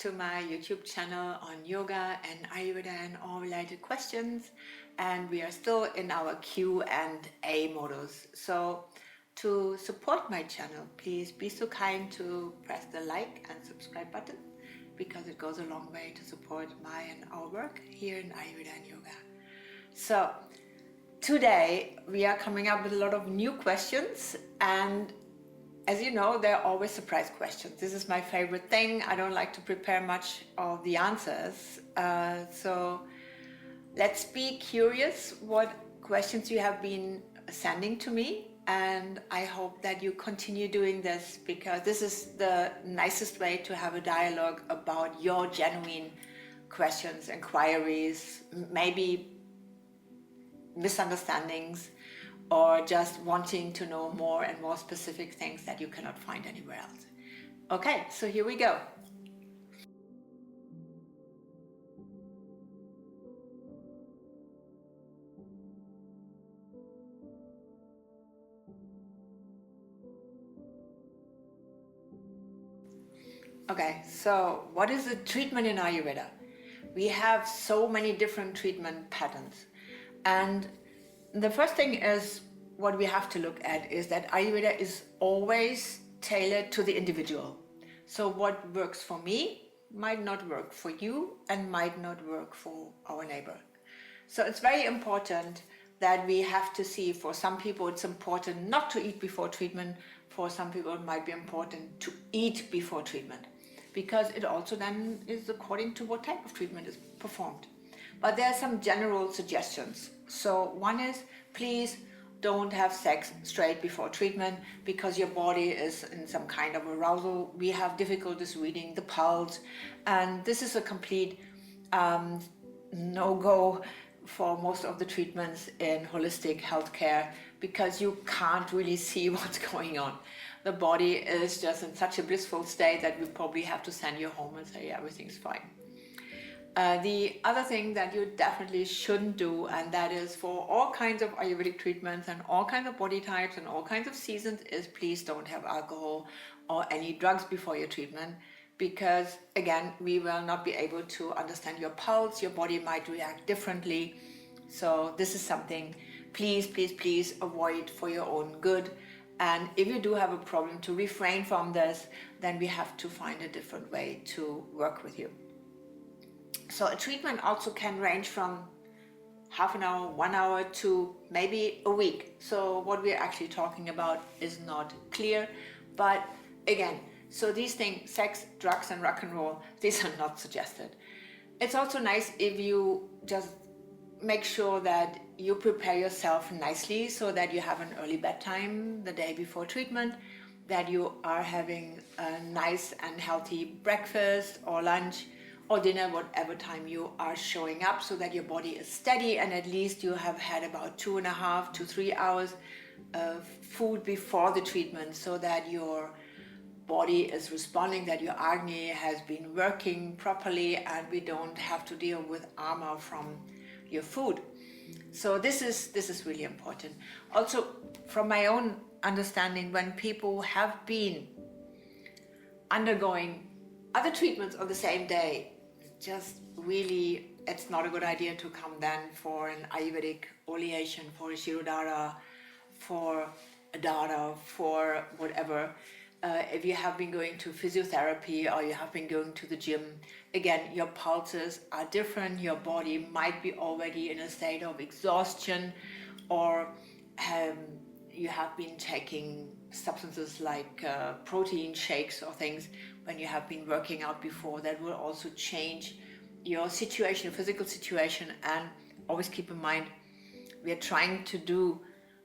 to my YouTube channel on yoga and Ayurveda and all related questions. And we are still in our Q&A modus. So to support my channel, please be so kind to press the like and subscribe button, because it goes a long way to support my and our work here in Ayurveda and yoga. So today we are coming up with a lot of new questions, and as you know, they're always surprise questions. This is my favorite thing. I don't like to prepare much of the answers. So let's be curious what questions you have been sending to me. And I hope that you continue doing this, because this is the nicest way to have a dialogue about your genuine questions, inquiries, maybe misunderstandings, or just wanting to know more and more specific things that you cannot find anywhere else. Okay, so here we go. Okay, so what is the treatment in Ayurveda? We have so many different treatment patterns. And the first thing is, what we have to look at is that Ayurveda is always tailored to the individual. So what works for me might not work for you and might not work for our neighbor. So it's very important that we have to see, for some people it's important not to eat before treatment, for some people it might be important to eat before treatment, because it also then is according to what type of treatment is performed. But there are some general suggestions. So one is, please don't have sex straight before treatment, because your body is in some kind of arousal. We have difficulties reading the pulse, and this is a complete no-go for most of the treatments in holistic healthcare, because you can't really see what's going on. The body is just in such a blissful state that we probably have to send you home and say, yeah, everything's fine. The other thing that you definitely shouldn't do, and that is for all kinds of Ayurvedic treatments and all kinds of body types and all kinds of seasons, is please don't have alcohol or any drugs before your treatment, because again, we will not be able to understand your pulse. Your body might react differently. So this is something please avoid for your own good. And if you do have a problem, to refrain from this, then we have to find a different way to work with you. So a treatment also can range from half an hour, 1 hour, to maybe a week. So what we're actually talking about is not clear. But again, so these things, sex, drugs and rock and roll, these are not suggested. It's also nice if you just make sure that you prepare yourself nicely, so that you have an early bedtime the day before treatment, that you are having a nice and healthy breakfast or lunch or dinner, whatever time you are showing up, so that your body is steady and at least you have had about 2.5 to 3 hours of food before the treatment, so that your body is responding, that your Agni has been working properly, and we don't have to deal with armor from your food. So this is really important. Also, from my own understanding, when people have been undergoing other treatments on the same day, just really, it's not a good idea to come then for an Ayurvedic oleation, for a Shirodhara, for a Dara, for whatever. If you have been going to physiotherapy or you have been going to the gym, again, your pulses are different. Your body might be already in a state of exhaustion, or you have been taking substances like protein shakes or things when you have been working out before. That will also change your situation, your physical situation. And always keep in mind, we are trying to do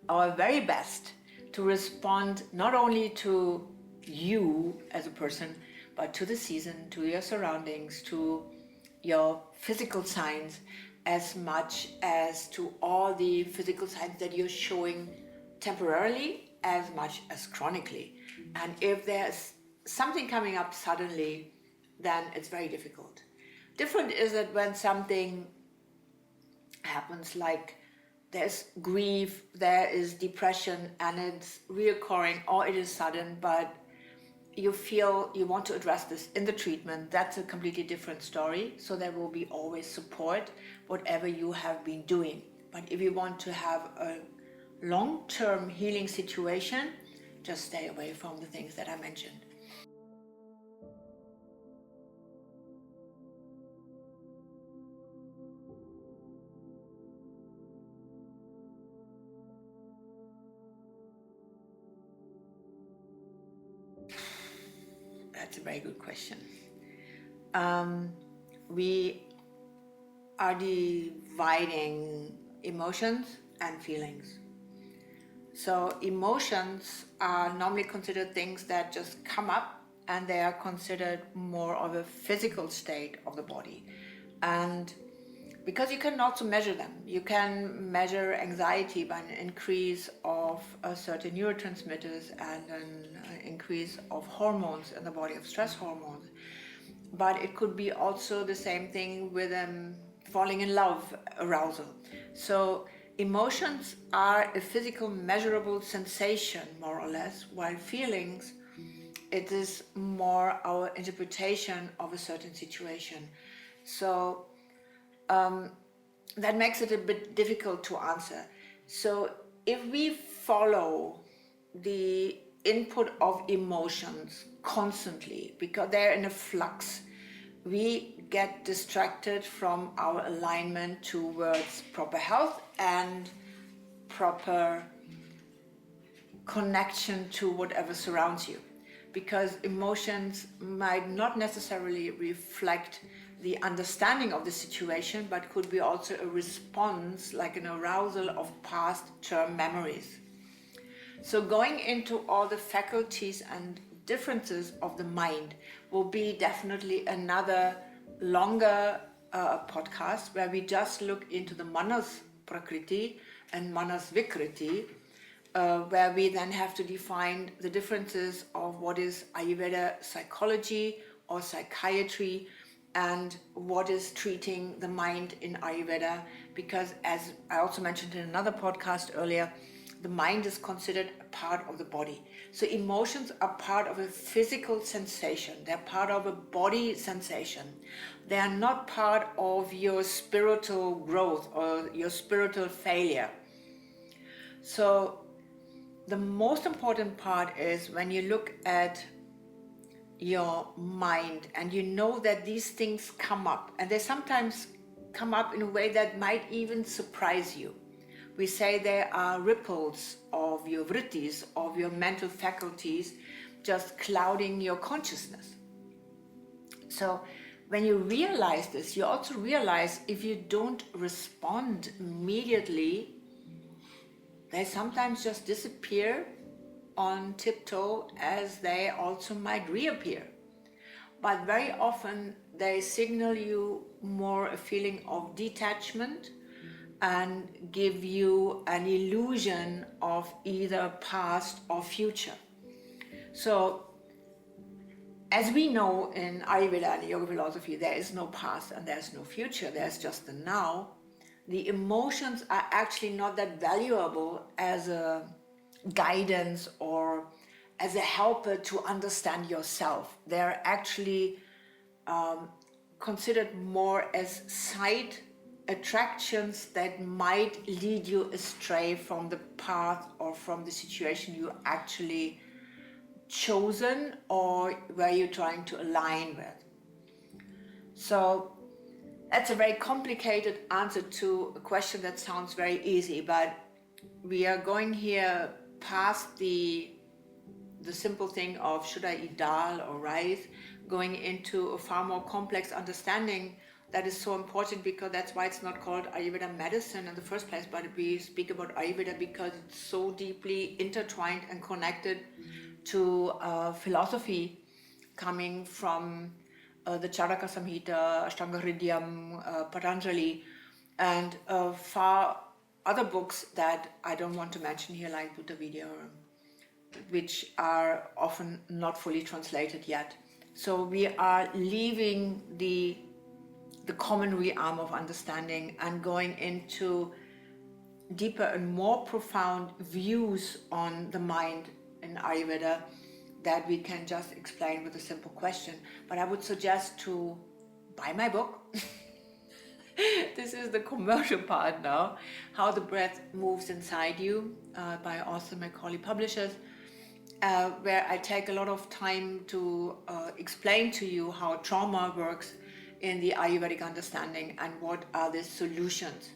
our very best to respond not only to you as a person, but to the season, to your surroundings, to your physical signs, as much as to all the physical signs that you're showing temporarily, as much as chronically. And if there's something coming up suddenly, then it's very difficult. Different is it when something happens, like there's grief, there is depression, and it's reoccurring, or it is sudden, but you feel you want to address this in the treatment, that's a completely different story. So there will be always support, whatever you have been doing. But if you want to have a long-term healing situation, just stay away from the things that I mentioned. That's a very good question. We are dividing emotions and feelings. So emotions are normally considered things that just come up, and they are considered more of a physical state of the body. And because you can also measure them, you can measure anxiety by an increase of certain neurotransmitters and an increase of hormones in the body, of stress hormones. But it could be also the same thing with falling in love arousal. So emotions are a physical measurable sensation, more or less, while feelings, it is more our interpretation of a certain situation. So that makes it a bit difficult to answer. So if we follow the input of emotions constantly, because they're in a flux, we get distracted from our alignment towards proper health and proper connection to whatever surrounds you. Because emotions might not necessarily reflect the understanding of the situation, but could be also a response, like an arousal of past term memories. So going into all the faculties and differences of the mind will be definitely another longer podcast where we just look into the manas prakriti and manas vikriti, where we then have to define the differences of what is Ayurveda psychology or psychiatry and what is treating the mind in Ayurveda, because as I also mentioned in another podcast earlier, the mind is considered a part of the body. So emotions are part of a physical sensation. They're part of a body sensation. They are not part of your spiritual growth or your spiritual failure. So the most important part is when you look at your mind and you know that these things come up, and they sometimes come up in a way that might even surprise you. We say there are ripples of your vrittis, of your mental faculties, just clouding your consciousness. So when you realize this, you also realize if you don't respond immediately, they sometimes just disappear on tiptoe, as they also might reappear. But very often they signal you more a feeling of detachment and give you an illusion of either past or future. So as we know in Ayurveda and yoga philosophy, there is no past and there's no future, there's just the now. The emotions are actually not that valuable as a guidance or as a helper to understand yourself. They're actually considered more as side attractions that might lead you astray from the path or from the situation you actually chosen or where you're trying to align with. So that's a very complicated answer to a question that sounds very easy, but we are going here past the simple thing of should I eat dal or rice, going into a far more complex understanding that is so important, because that's why it's not called Ayurveda medicine in the first place, but we speak about Ayurveda because it's so deeply intertwined and connected to philosophy coming from the Charaka Samhita, Ashtanga Hridyam, Patanjali, and far other books that I don't want to mention here, like Buddha Vidya, which are often not fully translated yet. So we are leaving the common realm of understanding and going into deeper and more profound views on the mind in Ayurveda, that we can just explain with a simple question. But I would suggest to buy my book. This is the commercial part now, How the Breath Moves Inside You, by Austin Macaulay Publishers, where I take a lot of time to explain to you how trauma works in the Ayurvedic understanding and what are the solutions.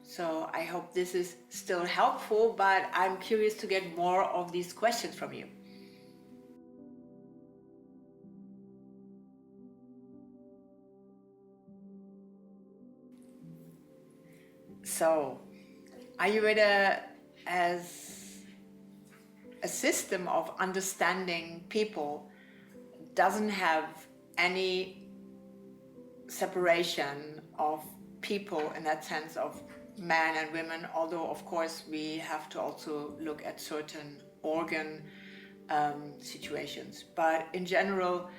So I hope this is still helpful, but I'm curious to get more of these questions from you. So, Ayurveda as a system of understanding people doesn't have any separation of people in that sense of men and women, although of course we have to also look at certain organ situations. But in general,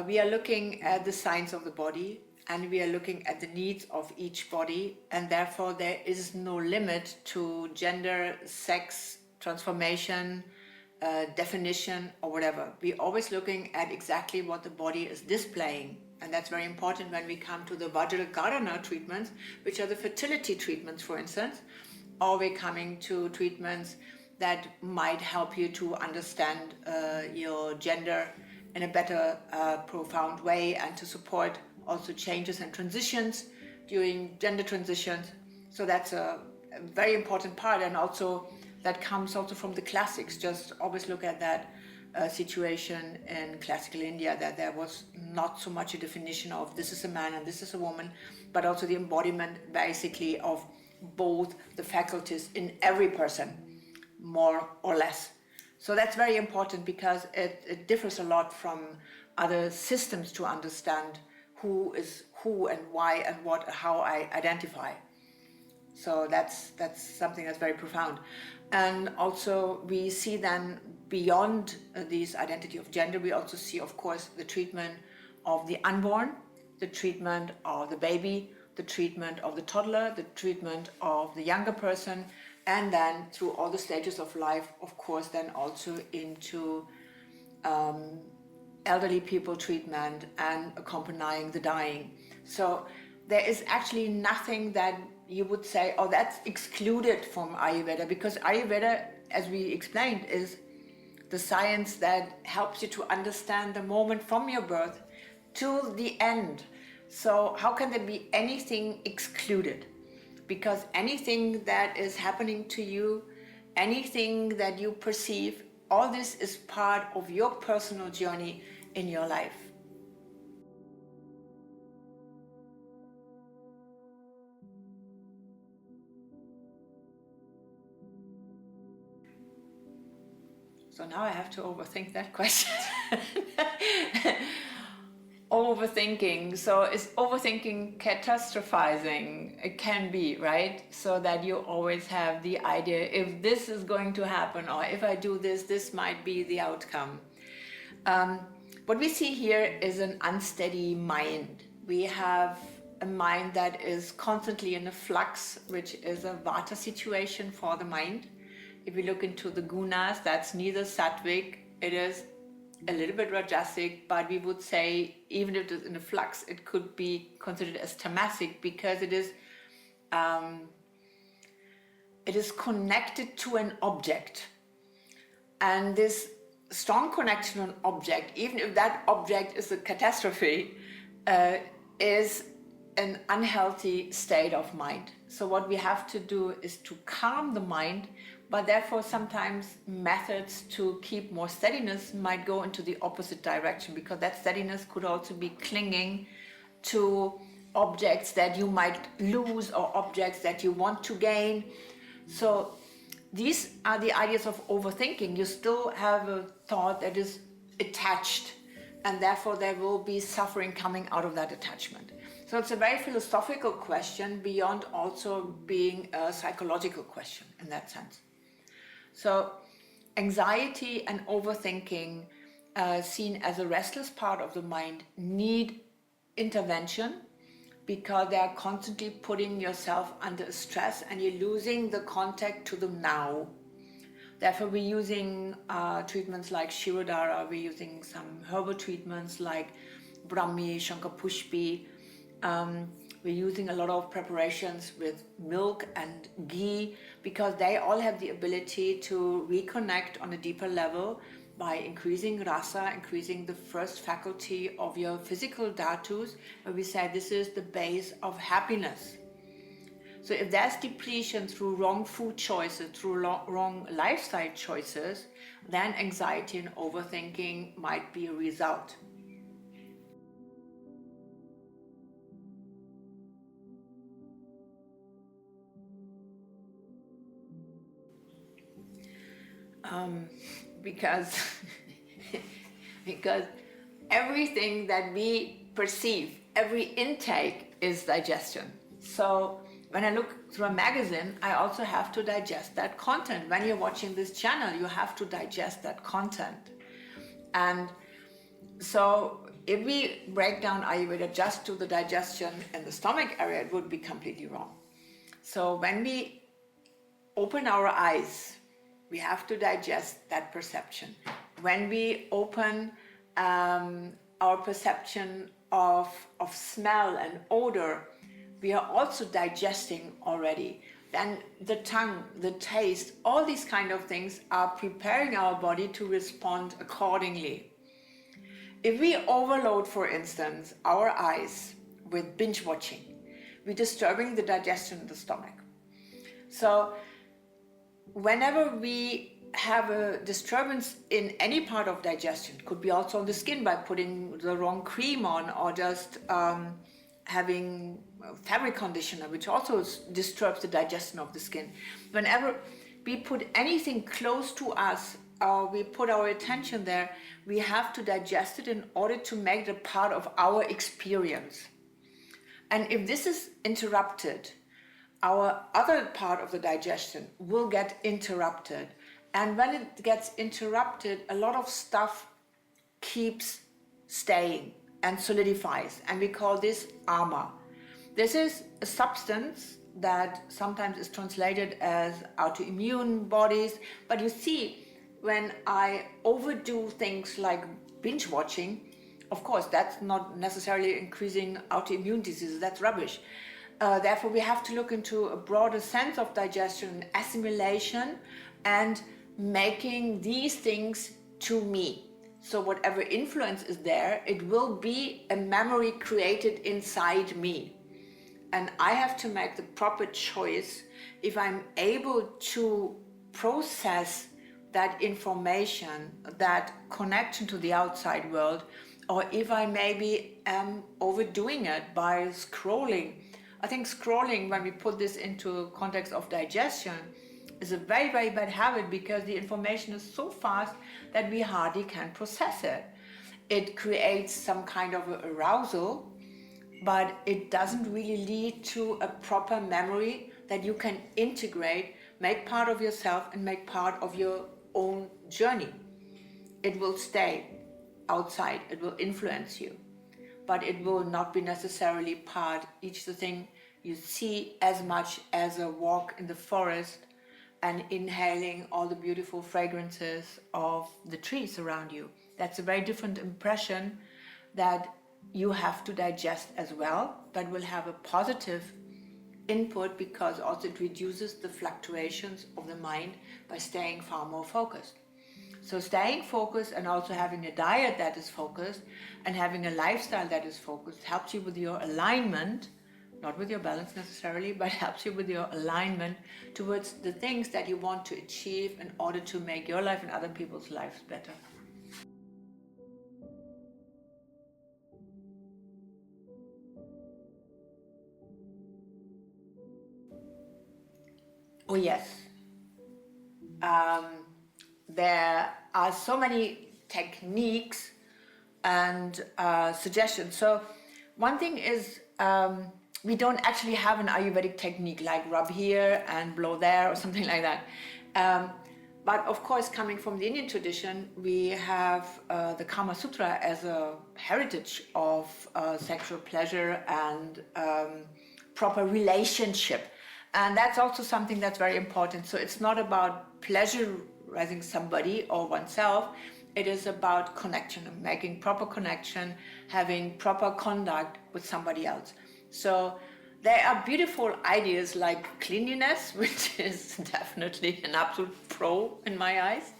we are looking at the signs of the body, and we are looking at the needs of each body, and therefore there is no limit to gender, sex, transformation, definition, or whatever. We're always looking at exactly what the body is displaying, and that's very important when we come to the Vajrakarana treatments, which are the fertility treatments, for instance, or we're coming to treatments that might help you to understand your gender in a better, profound way, and to support also changes and transitions during gender transitions. So that's a very important part, and also that comes also from the classics. Just always look at that situation in classical India, that there was not so much a definition of this is a man and this is a woman, but also the embodiment basically of both the faculties in every person, more or less. So that's very important because it differs a lot from other systems to understand who is who and why and what, how I identify. So that's something that's very profound. And also we see then beyond this identity of gender, we also see, of course, the treatment of the unborn, the treatment of the baby, the treatment of the toddler, the treatment of the younger person, and then through all the stages of life, of course, then also into elderly people treatment and accompanying the dying. So there is actually nothing that you would say, oh, that's excluded from Ayurveda, because Ayurveda, as we explained, is the science that helps you to understand the moment from your birth to the end. So how can there be anything excluded? Because anything that is happening to you, anything that you perceive, all this is part of your personal journey in your life. So now I have to overthink that question. Overthinking. So is overthinking catastrophizing? It can be, right? So that you always have the idea, if this is going to happen, or if I do this, this might be the outcome. What we see here is an unsteady mind. We have a mind that is constantly in a flux, which is a vata situation for the mind. If we look into the gunas, that's neither sattvic, it is a little bit rajasic, but we would say, even if it is in a flux, it could be considered as tamasic, because it is connected to an object. And this strong connection to an object, even if that object is a catastrophe, is an unhealthy state of mind. So what we have to do is to calm the mind, but therefore sometimes methods to keep more steadiness might go into the opposite direction, because that steadiness could also be clinging to objects that you might lose or objects that you want to gain. So these are the ideas of overthinking. You still have a thought that is attached, and therefore there will be suffering coming out of that attachment. So it's a very philosophical question beyond also being a psychological question in that sense. So anxiety and overthinking, seen as a restless part of the mind, need intervention, because they are constantly putting yourself under stress and you're losing the contact to the now. Therefore, we're using treatments like Shirodhara, we're using some herbal treatments like Brahmi, Shankapushpi. We're using a lot of preparations with milk and ghee because they all have the ability to reconnect on a deeper level by increasing rasa, increasing the first faculty of your physical dhatus, where we say this is the base of happiness. So if there's depletion through wrong food choices, through wrong lifestyle choices, then anxiety and overthinking might be a result. Because because everything that we perceive, every intake is digestion. So when I look through a magazine, I also have to digest that content. When you're watching this channel, you have to digest that content. And so if we break down Ayurveda just to the digestion in the stomach area, it would be completely wrong. So when we open our eyes, we have to digest that perception. When we open our perception of smell and odor, we are also digesting already. Then the tongue, the taste, all these kind of things are preparing our body to respond accordingly. If we overload, for instance, our eyes with binge watching, we're disturbing the digestion in the stomach. So whenever we have a disturbance in any part of digestion, could be also on the skin by putting the wrong cream on, or just having fabric conditioner, which also disturbs the digestion of the skin. Whenever we put anything close to us, or we put our attention there, we have to digest it in order to make it a part of our experience. And if this is interrupted, our other part of the digestion will get interrupted. And when it gets interrupted, a lot of stuff keeps staying and solidifies. And we call this ama. This is a substance that sometimes is translated as autoimmune bodies. But you see, when I overdo things like binge watching, of course, that's not necessarily increasing autoimmune diseases, that's rubbish. Therefore, we have to look into a broader sense of digestion, assimilation, and making these things to me. So whatever influence is there, it will be a memory created inside me. And I have to make the proper choice if I'm able to process that information, that connection to the outside world, or if I maybe am overdoing it by scrolling. I think scrolling, when we put this into context of digestion, is a very, very bad habit because the information is so fast that we hardly can process it. It creates some kind of arousal, but it doesn't really lead to a proper memory that you can integrate, make part of yourself and make part of your own journey. It will stay outside, it will influence you, but it will not be necessarily part, each the thing you see as much as a walk in the forest and inhaling all the beautiful fragrances of the trees around you. That's a very different impression that you have to digest as well, but will have a positive input because also it reduces the fluctuations of the mind by staying far more focused. So staying focused and also having a diet that is focused and having a lifestyle that is focused helps you with your alignment, not with your balance necessarily, but helps you with your alignment towards the things that you want to achieve in order to make your life and other people's lives better. Oh yes. There are so many techniques and suggestions. So one thing is we don't actually have an Ayurvedic technique like rub here and blow there or something like that. But of course, coming from the Indian tradition, we have the Kama Sutra as a heritage of sexual pleasure and proper relationship. And that's also something that's very important. So it's not about pleasure raising somebody or oneself. It is about connection, making proper connection, having proper conduct with somebody else. So there are beautiful ideas like cleanliness, which is definitely an absolute pro in my eyes,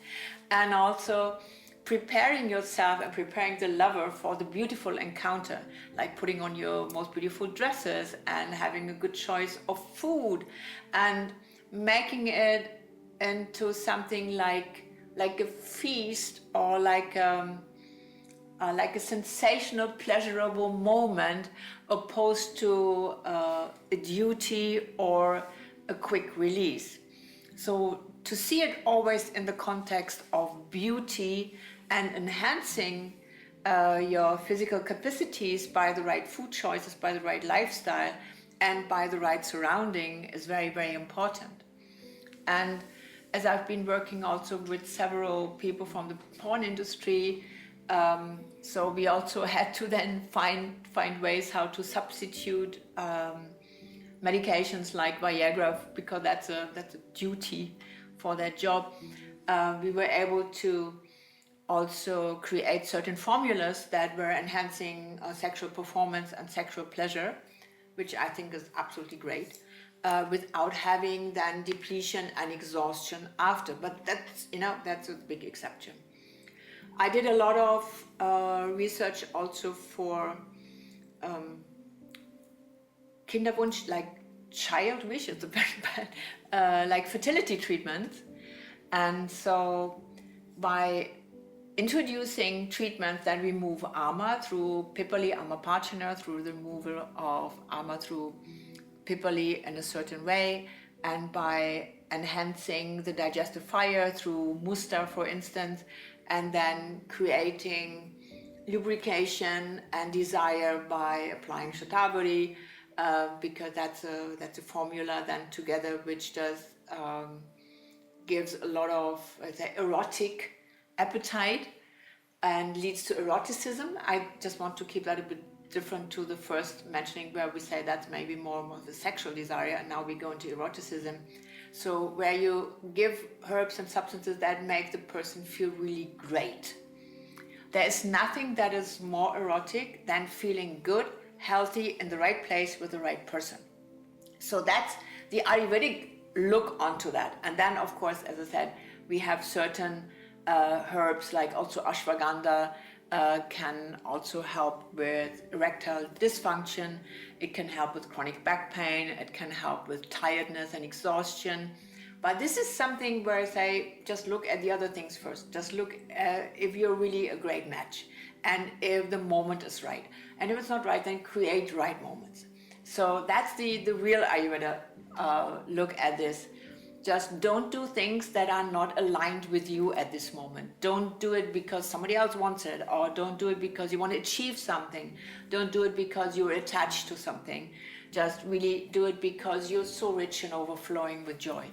and also preparing yourself and preparing the lover for the beautiful encounter, like putting on your most beautiful dresses and having a good choice of food and making it into something like a feast, or like a sensational, pleasurable moment, opposed to a duty or a quick release. So to see it always in the context of beauty and enhancing your physical capacities by the right food choices, by the right lifestyle, and by the right surrounding is very, very important. And as I've been working also with several people from the porn industry, so we also had to then find ways how to substitute medications like Viagra, because that's a duty for that job. We were able to also create certain formulas that were enhancing sexual performance and sexual pleasure, which I think is absolutely great, without having then depletion and exhaustion after. But that's a big exception. I did a lot of research also for Kinderwunsch, like child wish, it's a very bad, like fertility treatments. And so by introducing treatments that remove AMA through Pipali, Amaparchana, through the removal of AMA through Pipali in a certain way, and by enhancing the digestive fire through Musta, for instance, and then creating lubrication and desire by applying Shatavari, because that's a formula then together which does gives a lot of, let's say, erotic appetite and leads to eroticism. I just want to keep that a bit different to the first mentioning, where we say that's maybe more of the sexual desire, and now we go into eroticism. So where you give herbs and substances that make the person feel really great. There is nothing that is more erotic than feeling good, healthy, in the right place with the right person. So that's the Ayurvedic look onto that. And then, of course, as I said, we have certain herbs like also ashwagandha can also help with erectile dysfunction. It can help with chronic back pain. It can help with tiredness and exhaustion. But this is something where I say, just look at the other things first. Just look if you're really a great match and if the moment is right. And if it's not right, then create right moments. So that's the real Ayurveda look at this. Just don't do things that are not aligned with you at this moment. Don't do it because somebody else wants it, or don't do it because you want to achieve something. Don't do it because you're attached to something. Just really do it because you're so rich and overflowing with joy.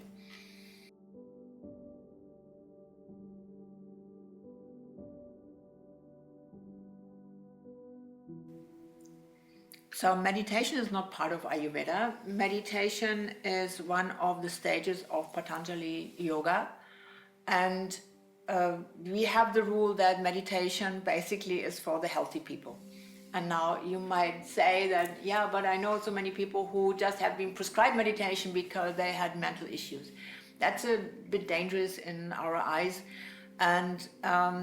So meditation is not part of Ayurveda. Meditation is one of the stages of Patanjali Yoga. And we have the rule that meditation basically is for the healthy people. And now you might say that, yeah, but I know so many people who just have been prescribed meditation because they had mental issues. That's a bit dangerous in our eyes. And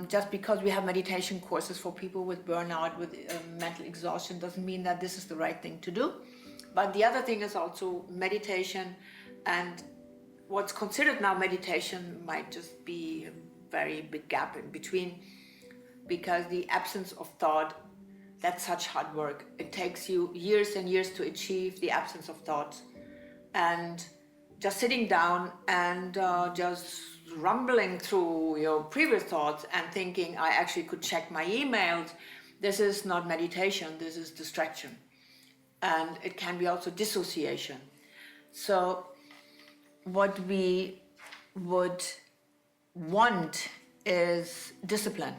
just because we have meditation courses for people with burnout, with mental exhaustion, doesn't mean that this is the right thing to do. But the other thing is also meditation, and what's considered now meditation might just be a very big gap in between, because the absence of thought, that's such hard work. It takes you years and years to achieve the absence of thought. And just sitting down and just rumbling through your previous thoughts and thinking, I actually could check my emails, this is not meditation, this is distraction. And it can be also dissociation. So what we would want is discipline.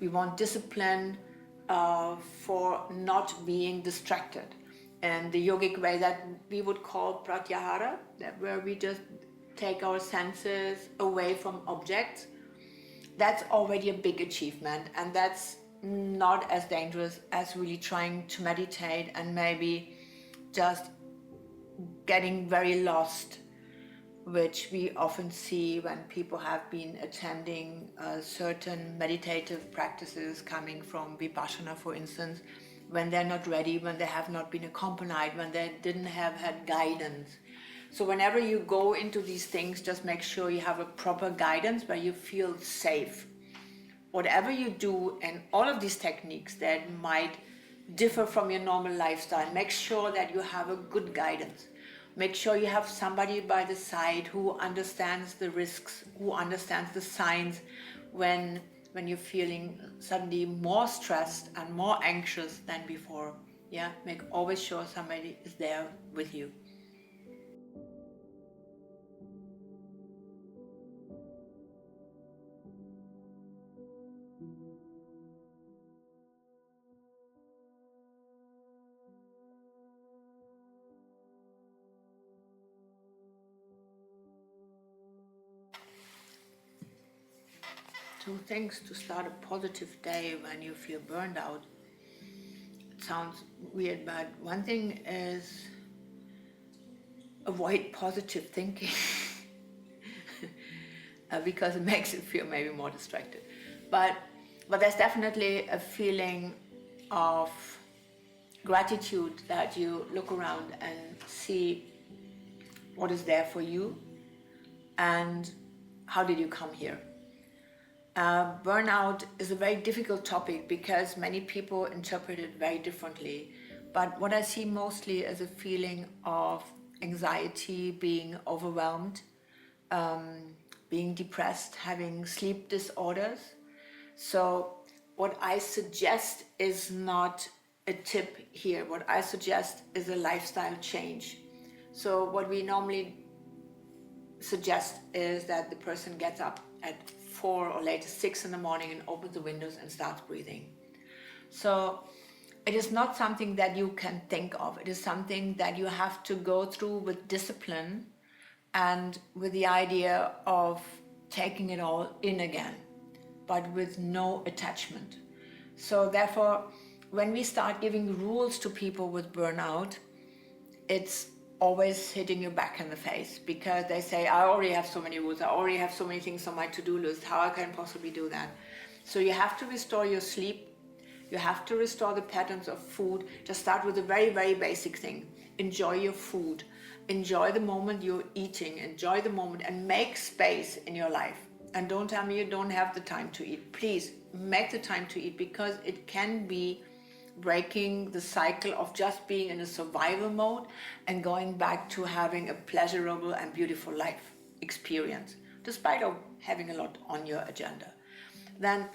We want discipline for not being distracted. And the yogic way that we would call pratyahara, where we just take our senses away from objects, that's already a big achievement, and that's not as dangerous as really trying to meditate and maybe just getting very lost, which we often see when people have been attending certain meditative practices coming from Vipassana, for instance, when they're not ready, when they have not been accompanied, when they didn't have had guidance. So whenever you go into these things, just make sure you have a proper guidance where you feel safe. Whatever you do and all of these techniques that might differ from your normal lifestyle, make sure that you have a good guidance. Make sure you have somebody by the side who understands the risks, who understands the signs when you're feeling suddenly more stressed and more anxious than before. Yeah, make always sure somebody is there with you. Two things to start a positive day when you feel burned out. It sounds weird, but one thing is avoid positive thinking because it makes you feel maybe more distracted. But there's definitely a feeling of gratitude that you look around and see what is there for you and how did you come here. Burnout is a very difficult topic because many people interpret it very differently. But what I see mostly is a feeling of anxiety, being overwhelmed, being depressed, having sleep disorders. So what I suggest is not a tip here. What I suggest is a lifestyle change. So what we normally suggest is that the person gets up at 4 or later 6 in the morning and opens the windows and starts breathing. So it is not something that you can think of. It is something that you have to go through with discipline and with the idea of taking it all in again, but with no attachment. So therefore, when we start giving rules to people with burnout, it's always hitting you back in the face because they say, I already have so many rules, I already have so many things on my to-do list, how I can possibly do that? So you have to restore your sleep, you have to restore the patterns of food. Just start with a very, very basic thing. Enjoy your food, enjoy the moment you're eating, enjoy the moment and make space in your life. And don't tell me you don't have the time to eat. Please make the time to eat because it can be breaking the cycle of just being in a survival mode and going back to having a pleasurable and beautiful life experience, despite of having a lot on your agenda. Then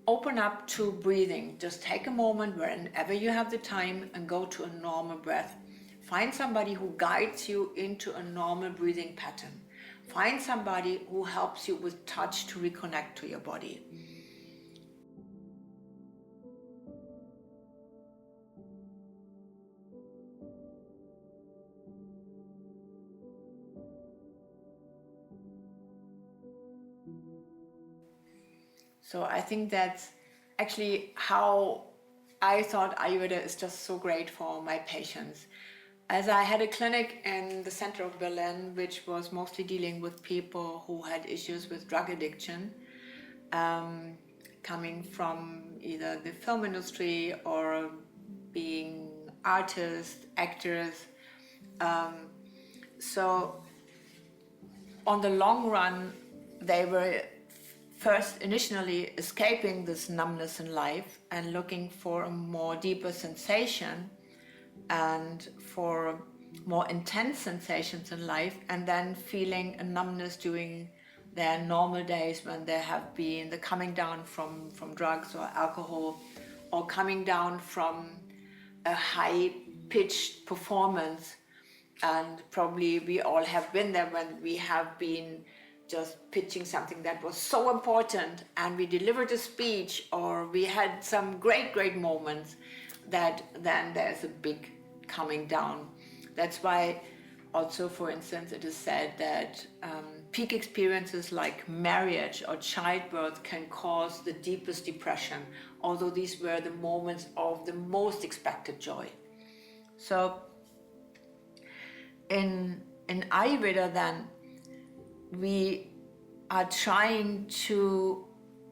open up to breathing. Just take a moment whenever you have the time and go to a normal breath. Find somebody who guides you into a normal breathing pattern. Find somebody who helps you with touch to reconnect to your body. So I think that's actually how I thought Ayurveda is just so great for my patients. As I had a clinic in the center of Berlin, which was mostly dealing with people who had issues with drug addiction, coming from either the film industry or being artists, actors. So on the long run, they were first initially escaping this numbness in life and looking for a more deeper sensation and for more intense sensations in life, and then feeling a numbness during their normal days when they have been the coming down from drugs or alcohol, or coming down from a high-pitched performance. And probably we all have been there when we have been just pitching something that was so important and we delivered a speech or we had some great moments that then there's a big coming down. That's why Also, for instance, it is said that peak experiences like marriage or childbirth can cause the deepest depression, although these were the moments of the most expected joy. So in Ayurveda then, we are trying to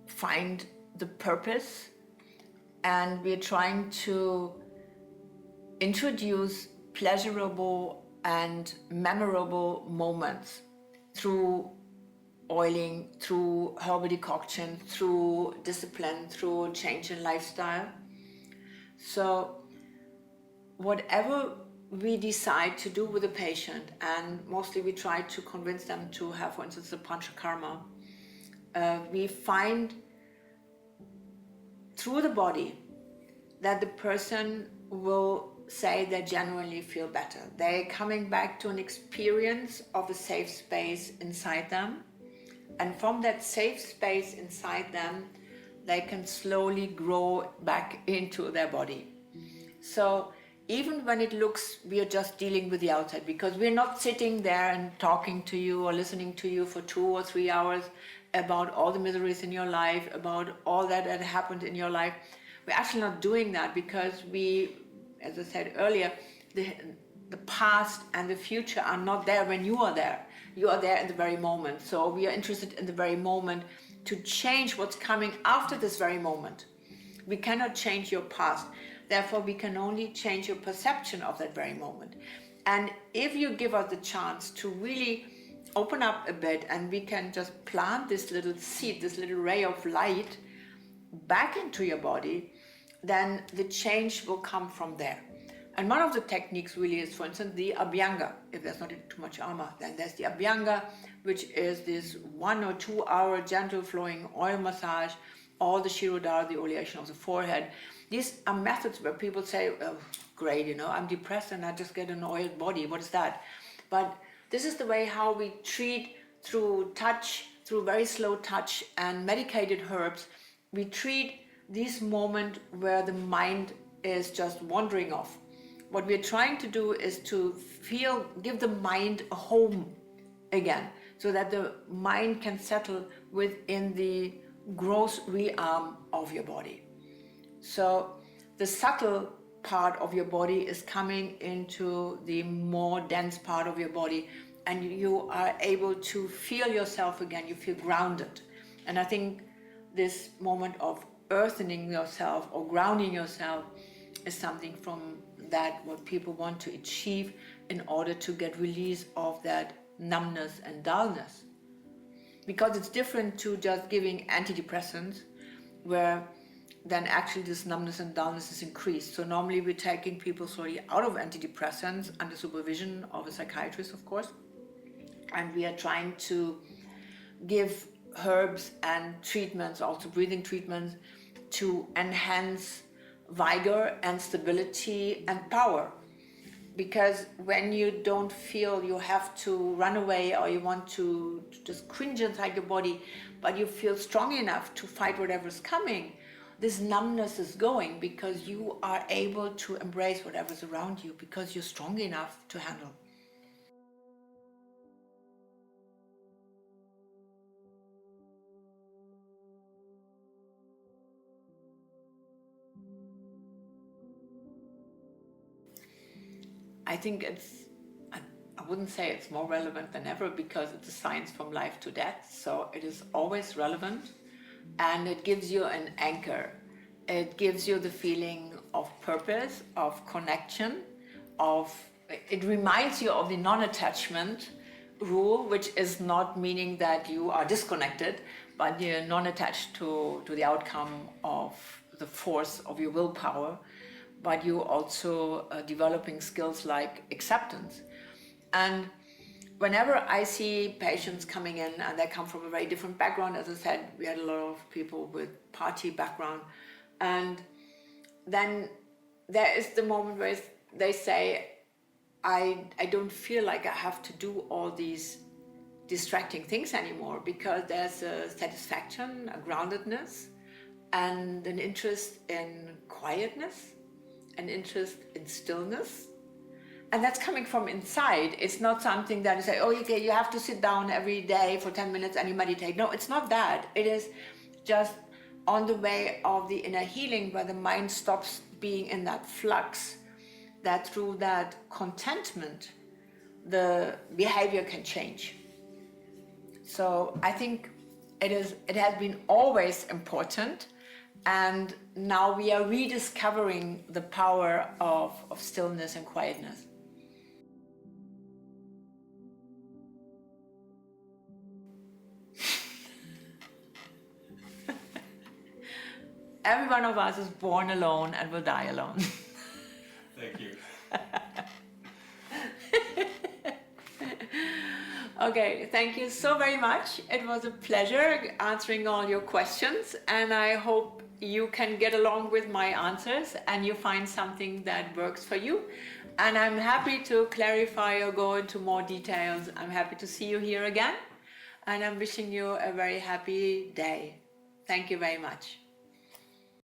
find the purpose, and we're trying to introduce pleasurable and memorable moments through oiling, through herbal decoction, through discipline, through change in lifestyle. So whatever we decide to do with a patient, and mostly we try to convince them to have, for instance, the panchakarma, we find through the body that the person will say they genuinely feel better. They're coming back to an experience of a safe space inside them. And from that safe space inside them, they can slowly grow back into their body. So even when it looks we are just dealing with the outside, because we're not sitting there and talking to you or listening to you for 2 or 3 hours about all the miseries in your life, about all that happened in your life. We're actually not doing that, because we, as I said earlier, the past and the future are not there when you are there. You are there in the very moment. So we are interested in the very moment to change what's coming after this very moment. We cannot change your past. Therefore, we can only change your perception of that very moment. And if you give us the chance to really open up a bit, and we can just plant this little seed, this little ray of light back into your body, then the change will come from there. And one of the techniques really is, for instance, the Abhyanga. If there's not too much armor, then there's the Abhyanga, which is this 1 or 2 hour gentle flowing oil massage, or the Shirodhara, the oleation of the forehead. These are methods where people say, oh, great, I'm depressed and I just get an oiled body. What is that? But this is the way how we treat through touch, through very slow touch and medicated herbs. We treat this moment where the mind is just wandering off. What we're trying to do is to give the mind a home again, so that the mind can settle within the gross realm of your body. So the subtle part of your body is coming into the more dense part of your body, and you are able to feel yourself again. You feel grounded. And I think this moment of earthening yourself or grounding yourself is something from that what people want to achieve in order to get release of that numbness and dullness. Because it's different to just giving antidepressants, where then actually this numbness and dullness is increased. So normally we're taking people slowly out of antidepressants under supervision of a psychiatrist, of course, and we are trying to give herbs and treatments, also breathing treatments, to enhance vigor and stability and power. Because when you don't feel you have to run away, or you want to just cringe inside your body, but you feel strong enough to fight whatever's coming, this numbness is going, because you are able to embrace whatever's around you, because you're strong enough to handle. I think I wouldn't say it's more relevant than ever, because it's a science from life to death. So it is always relevant, and it gives you an anchor. It gives you the feeling of purpose, of connection, it reminds you of the non-attachment rule, which is not meaning that you are disconnected, but you're non-attached to the outcome of the force of your willpower. But you also developing skills like acceptance. And whenever I see patients coming in, and they come from a very different background, as I said, we had a lot of people with party background, and then there is the moment where they say, I don't feel like I have to do all these distracting things anymore, because there's a satisfaction, a groundedness, and an interest in quietness, an interest in stillness. and that's coming from inside. It's not something that you say, oh, okay, you have to sit down every day for 10 minutes and you meditate. No, it's not that. It is just on the way of the inner healing, where the mind stops being in that flux, that through that contentment, the behavior can change. So I think it has been always important, and now we are rediscovering the power of stillness and quietness. Every one of us is born alone and will die alone. Thank you. Okay, thank you so very much. It was a pleasure answering all your questions, and I hope you can get along with my answers and you find something that works for you. And I'm happy to clarify or go into more details. I'm happy to see you here again, and I'm wishing you a very happy day. Thank you very much.